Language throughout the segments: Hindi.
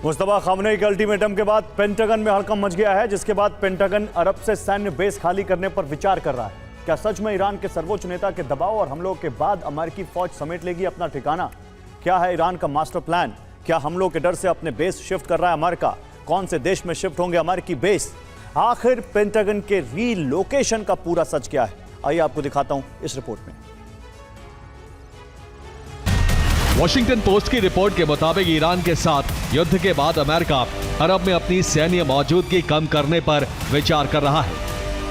मुस्तफा खामनेई के अल्टीमेटम के बाद पेंटागन में हड़कंप मच गया है, जिसके बाद पेंटागन अरब से सैन्य बेस खाली करने पर विचार कर रहा है। क्या सच में ईरान के सर्वोच्च नेता के दबाव और हमलों के बाद अमेरिकी फौज समेट लेगी अपना ठिकाना? क्या है ईरान का मास्टर प्लान? क्या हमलों के डर से अपने बेस शिफ्ट कर रहा है अमेरिका? कौन से देश में शिफ्ट होंगे अमेरिकी बेस? आखिर पेंटागन के रीलोकेशन का पूरा सच क्या है? आइए आपको दिखाता हूं इस रिपोर्ट में। वॉशिंगटन पोस्ट की रिपोर्ट के मुताबिक ईरान के साथ युद्ध के बाद अमेरिका अरब में अपनी सैन्य मौजूदगी कम करने पर विचार कर रहा है।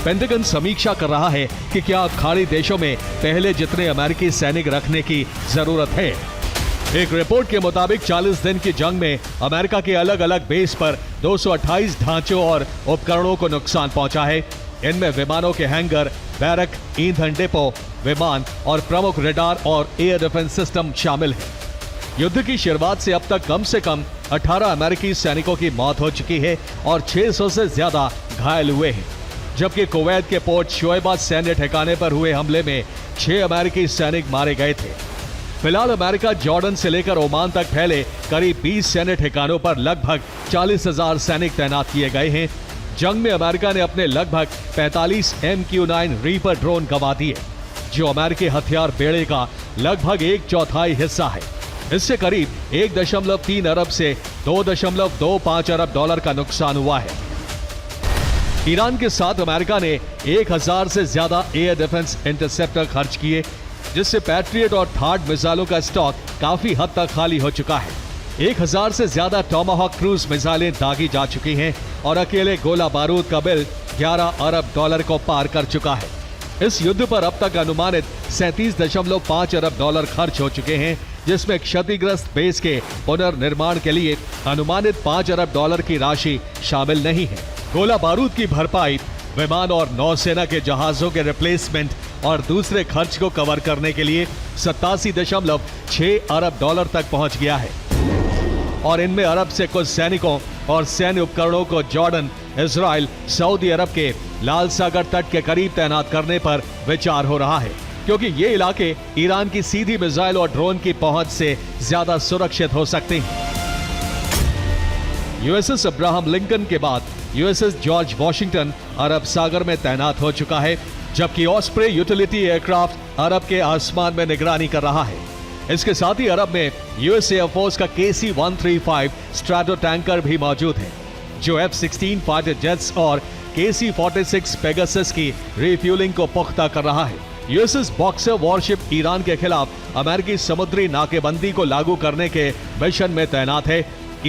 पेंटागन समीक्षा कर रहा है कि क्या खाड़ी देशों में पहले जितने अमेरिकी सैनिक रखने की जरूरत है। एक रिपोर्ट के मुताबिक 40 दिन की जंग में अमेरिका के अलग अलग बेस पर 228 ढांचों और उपकरणों को नुकसान पहुंचा है। इनमें विमानों के हैंगर, बैरक, ईंधन डिपो, विमान और प्रमुख रडार और एयर डिफेंस सिस्टम शामिल है। युद्ध की शुरुआत से अब तक कम से कम 18 अमेरिकी सैनिकों की मौत हो चुकी है और 600 से ज्यादा घायल हुए हैं, जबकि कुवैत के पोर्ट शोएबा सैन्य ठिकाने पर हुए हमले में 6 अमेरिकी सैनिक मारे गए थे। फिलहाल अमेरिका जॉर्डन से लेकर ओमान तक फैले करीब 20 सैन्य ठिकानों पर लगभग 40,000 सैनिक तैनात किए गए हैं। जंग में अमेरिका ने अपने लगभग 45 MQ-9 रीपर ड्रोन गंवा दिए, जो अमेरिकी हथियार बेड़े का लगभग 1/4 हिस्सा है। इससे करीब 1.3 अरब से 2.25 अरब डॉलर का नुकसान हुआ है। ईरान के साथ अमेरिका ने 1000 से ज्यादा एयर डिफेंस इंटरसेप्टर खर्च किए, जिससे पैट्रियट और थार्ड मिसाइलों का स्टॉक काफी हद तक खाली हो चुका है। 1000 से ज्यादा टॉमाहॉक क्रूज मिसाइलें दागी जा चुकी हैं और अकेले गोला बारूद का बिल 11 अरब डॉलर को पार कर चुका है। इस युद्ध पर अब तक अनुमानित 37.5 अरब डॉलर खर्च हो चुके हैं, जिसमें क्षतिग्रस्त बेस के पुनर्निर्माण के लिए अनुमानित 5 अरब डॉलर की राशि शामिल नहीं है। गोला बारूद की भरपाई, विमान और नौसेना के जहाजों के रिप्लेसमेंट और दूसरे खर्च को कवर करने के लिए 87.6 अरब डॉलर तक पहुंच गया है और इनमें अरब से कुछ सैनिकों और सैन्य उपकरणों को जॉर्डन, इजराइल, सऊदी अरब के लाल सागर तट के करीब तैनात करने पर विचार हो रहा है, क्योंकि ये इलाके ईरान की सीधी मिसाइल और ड्रोन की पहुंच से ज्यादा सुरक्षित हो सकते हैं। यूएसएस अब्राहम लिंकन के बाद यूएसएस जॉर्ज वॉशिंगटन अरब सागर में तैनात हो चुका है, जबकि ऑस्प्रे यूटिलिटी एयरक्राफ्ट अरब के आसमान में निगरानी कर रहा है। इसके साथ ही अरब में यूएस एयरफोर्स का KC-135 स्ट्रैटो टैंकर भी मौजूद है, जो F-16 फाइटर जेट्स और KC-46 पेगासस की रिफ्यूलिंग को पुख्ता कर रहा है। यूएसएस बॉक्सर वॉरशिप ईरान के खिलाफ अमेरिकी समुद्री नाकेबंदी को लागू करने के मिशन में तैनात है